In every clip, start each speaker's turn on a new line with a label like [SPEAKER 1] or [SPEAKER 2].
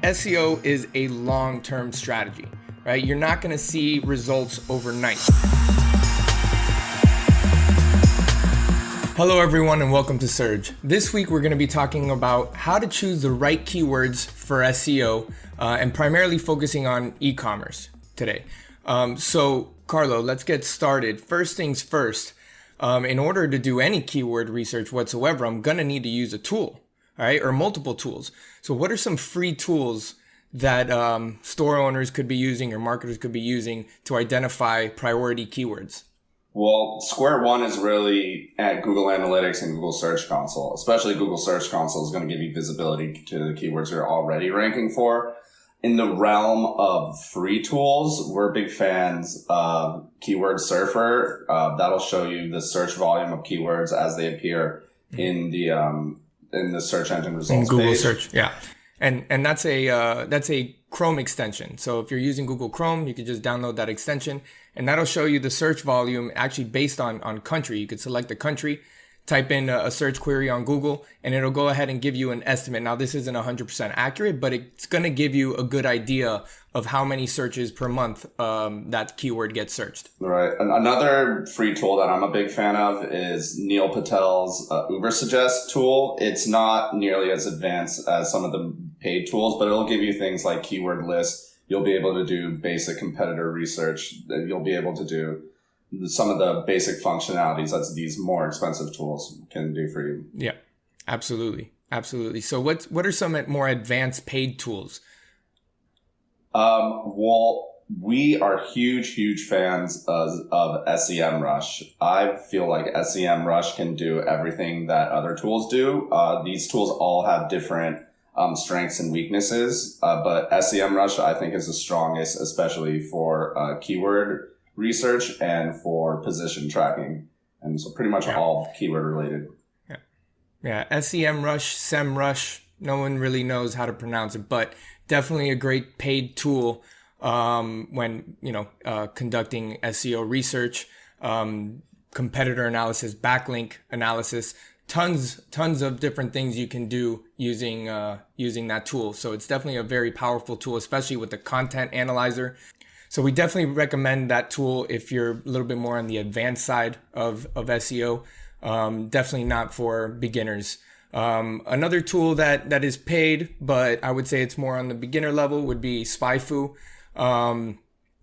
[SPEAKER 1] SEO is a long-term strategy, right? You're not going to see results overnight. Hello everyone and welcome to Surge. This week we're going to be talking about how to choose the right keywords for SEO and primarily focusing on e-commerce today. So Carlo, let's get started. First things first, in order to do any keyword research whatsoever, I'm going to need to use a tool. All right, or multiple tools. So what are some free tools that store owners could be using or marketers could be using to identify priority keywords?
[SPEAKER 2] Well, square one is really at Google Analytics and Google Search Console. Especially Google Search Console is going to give you visibility to the keywords you're already ranking for. In the realm of free tools, we're big fans of Keyword Surfer. That'll show you the search volume of keywords as they appear in the search engine results
[SPEAKER 1] in Google
[SPEAKER 2] page.
[SPEAKER 1] Search, yeah, and that's a Chrome extension. So if you're using Google Chrome, you can just download that extension, and that'll show you the search volume actually based on country. You could select a country, type in a search query on Google, and it'll go ahead and give you an estimate. Now, this isn't 100% accurate, but it's going to give you a good idea of how many searches per month that keyword gets searched.
[SPEAKER 2] Right. Another free tool that I'm a big fan of is Neil Patel's Ubersuggest tool. It's not nearly as advanced as some of the paid tools, but it'll give you things like keyword lists. You'll be able to do basic competitor research. You'll be able to do some of the basic functionalities that these more expensive tools can do for you.
[SPEAKER 1] Yeah, absolutely. Absolutely. So what are some more advanced paid tools?
[SPEAKER 2] Well, we are huge fans of SEMrush. I feel like SEMrush can do everything that other tools do. These tools all have different strengths and weaknesses, but SEMrush I think is the strongest, especially for keyword research and for position tracking, and so pretty much all keyword related.
[SPEAKER 1] Yeah, SEMrush, SEMrush, no one really knows how to pronounce it, but definitely a great paid tool when conducting SEO research, competitor analysis, backlink analysis. Tons of different things you can do using that tool. So it's definitely a very powerful tool, especially with the content analyzer. So we definitely recommend that tool if you're a little bit more on the advanced side of SEO. Definitely not for beginners. Another tool that is paid, but I would say it's more on the beginner level, would be SpyFu.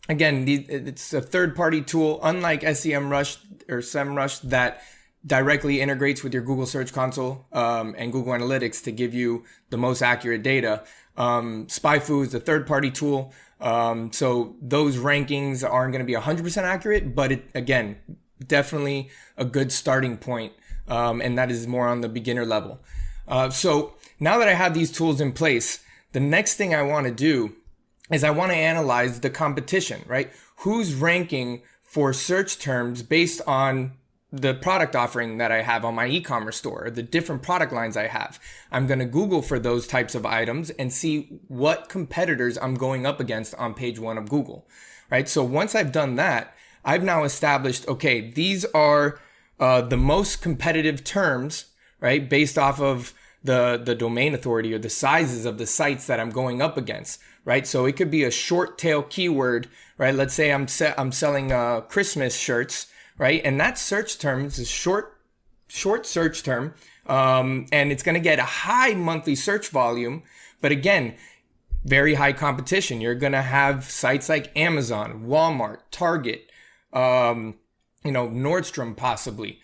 [SPEAKER 1] Again, it's a third-party tool, unlike SEMrush or SEMrush, that directly integrates with your Google Search Console and Google Analytics to give you the most accurate data. SpyFu is a third-party tool. So those rankings aren't going to be 100% accurate, but again, definitely a good starting point. And that is more on the beginner level. So now that I have these tools in place, the next thing I want to do is I want to analyze the competition, right? Who's ranking for search terms based on the product offering that I have on my e-commerce store, or the different product lines I have. I'm going to Google for those types of items and see what competitors I'm going up against on page one of Google, right? So once I've done that, I've now established, okay, these are the most competitive terms, right? Based off of the domain authority or the sizes of the sites that I'm going up against, right? So it could be a short tail keyword, right? Let's say I'm selling Christmas shirts, right? And that search term is a short search term, and it's going to get a high monthly search volume. But again, very high competition. You're going to have sites like Amazon, Walmart, Target, Nordstrom possibly.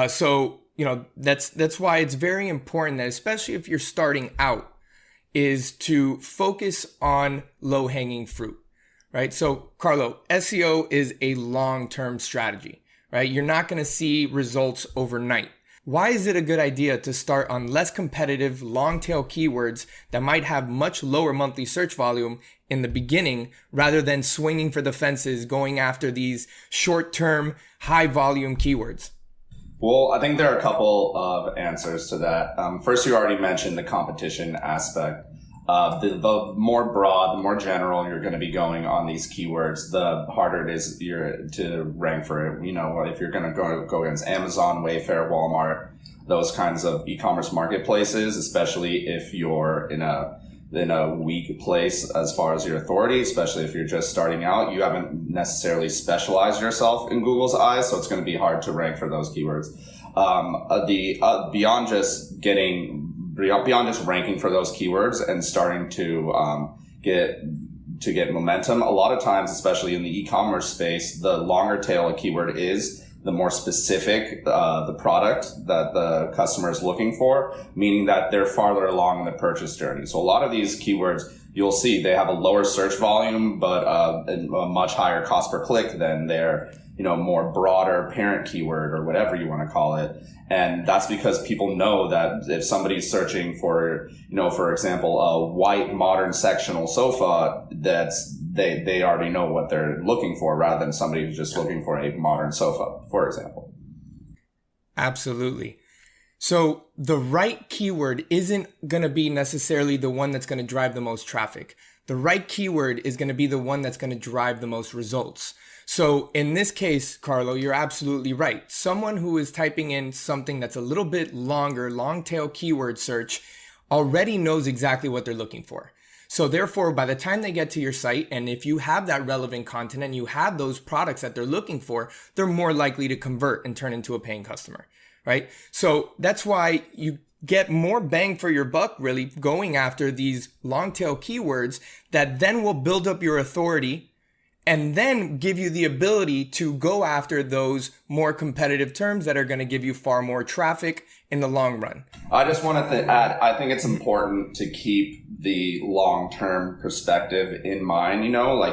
[SPEAKER 1] So that's why it's very important that, especially if you're starting out, is to focus on low-hanging fruit, right? So Carlo, SEO is a long-term strategy. Right? You're not going to see results overnight. Why is it a good idea to start on less competitive, long-tail keywords that might have much lower monthly search volume in the beginning, rather than swinging for the fences, going after these short-term, high-volume keywords?
[SPEAKER 2] Well, I think there are a couple of answers to that. First, you already mentioned the competition aspect. The more broad, the more general you're going to be going on these keywords, the harder it is to rank for it. If you're going to go against Amazon, Wayfair, Walmart, those kinds of e-commerce marketplaces, especially if you're in a in a weak place as far as your authority, especially if you're just starting out. You haven't necessarily specialized yourself in Google's eyes, so it's going to be hard to rank for those keywords. Beyond just ranking for those keywords and starting to get momentum, a lot of times, especially in the e-commerce space, the longer tail a keyword is, the more specific the product that the customer is looking for, meaning that they're farther along in the purchase journey. So a lot of these keywords, you'll see they have a lower search volume, but a much higher cost per click than their, more broader parent keyword or whatever you want to call it. And that's because people know that if somebody's searching for, for example, a white modern sectional sofa, they already know what they're looking for, rather than somebody who's just looking for a modern sofa, for example.
[SPEAKER 1] Absolutely. So the right keyword isn't going to be necessarily the one that's going to drive the most traffic. The right keyword is going to be the one that's going to drive the most results. So in this case, Carlo, you're absolutely right. Someone who is typing in something that's a little bit longer, long tail keyword search, already knows exactly what they're looking for. So therefore, by the time they get to your site, and if you have that relevant content and you have those products that they're looking for, they're more likely to convert and turn into a paying customer, right? So that's why you get more bang for your buck, really, going after these long tail keywords that then will build up your authority and then give you the ability to go after those more competitive terms that are going to give you far more traffic in the long run.
[SPEAKER 2] I just wanted to add, I think it's important to keep the long-term perspective in mind,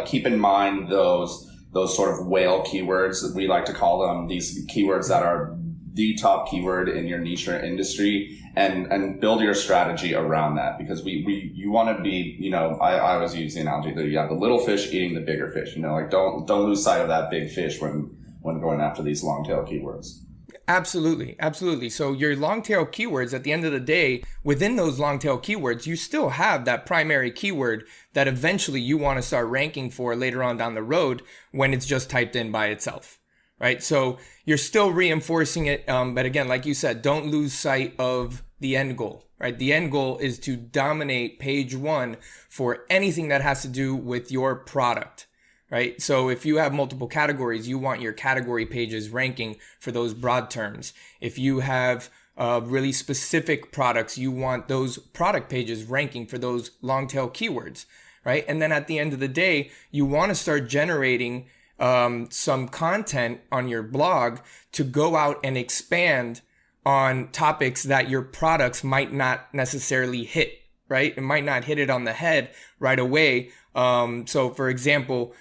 [SPEAKER 2] keep in mind those sort of whale keywords, we like to call them, these keywords that are the top keyword in your niche or industry, and build your strategy around that, because you want to be, I always use the analogy that you have the little fish eating the bigger fish, don't lose sight of that big fish when going after these long tail keywords.
[SPEAKER 1] Absolutely. Absolutely. So your long tail keywords, at the end of the day, within those long tail keywords, you still have that primary keyword that eventually you want to start ranking for later on down the road when it's just typed in by itself, right? So you're still reinforcing it. But again, like you said, don't lose sight of the end goal, right? The end goal is to dominate page one for anything that has to do with your product. Right? So if you have multiple categories, you want your category pages ranking for those broad terms. If you have really specific products, you want those product pages ranking for those long tail keywords, right? And then at the end of the day, you want to start generating some content on your blog to go out and expand on topics that your products might not necessarily hit, right? It might not hit it on the head right away. So for example,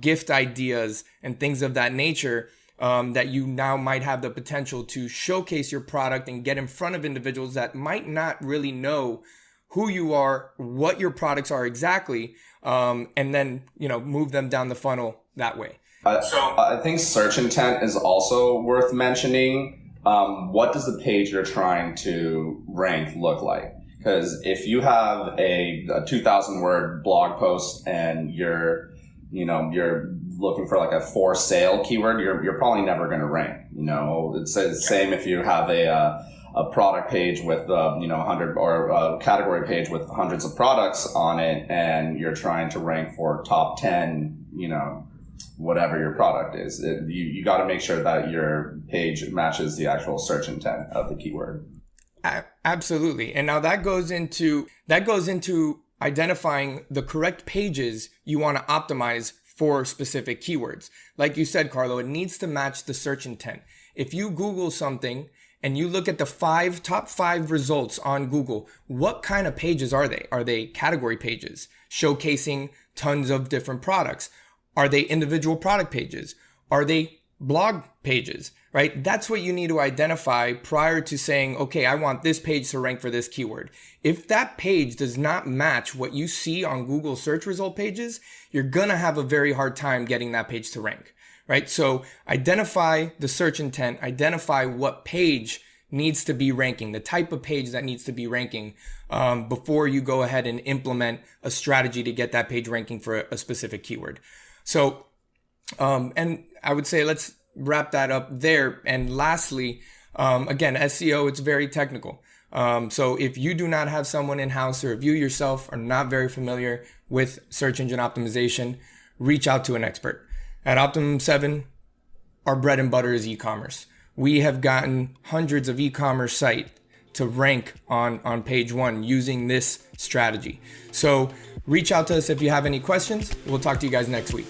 [SPEAKER 1] gift ideas and things of that nature, that you now might have the potential to showcase your product and get in front of individuals that might not really know who you are, what your products are exactly, and then, move them down the funnel that way.
[SPEAKER 2] I think search intent is also worth mentioning. What does the page you're trying to rank look like? Because if you have a 2,000 word blog post and you're looking for like a for sale keyword, you're probably never going to rank. It's the same if you have a product page with 100, or a category page with hundreds of products on it, and you're trying to rank for top 10, whatever your product is. You got to make sure that your page matches the actual search intent of the keyword.
[SPEAKER 1] Absolutely. And now that goes into identifying the correct pages you want to optimize for specific keywords. Like you said, Carlo, it needs to match the search intent. If you Google something and you look at the top five results on Google, what kind of pages are they? Are they category pages showcasing tons of different products? Are they individual product pages? Are they blog pages, right? That's what you need to identify prior to saying, okay, I want this page to rank for this keyword. If that page does not match what you see on Google search result pages, you're going to have a very hard time getting that page to rank, right? So identify the search intent, identify what page needs to be ranking, the type of page that needs to be ranking, before you go ahead and implement a strategy to get that page ranking for a specific keyword. So, and I would say let's wrap that up there. And lastly, again, SEO, it's very technical. So if you do not have someone in-house, or if you yourself are not very familiar with search engine optimization, reach out to an expert. At Optimum 7, our bread and butter is e-commerce. We have gotten hundreds of e-commerce sites to rank on page 1 using this strategy. So reach out to us if you have any questions. We'll talk to you guys next week.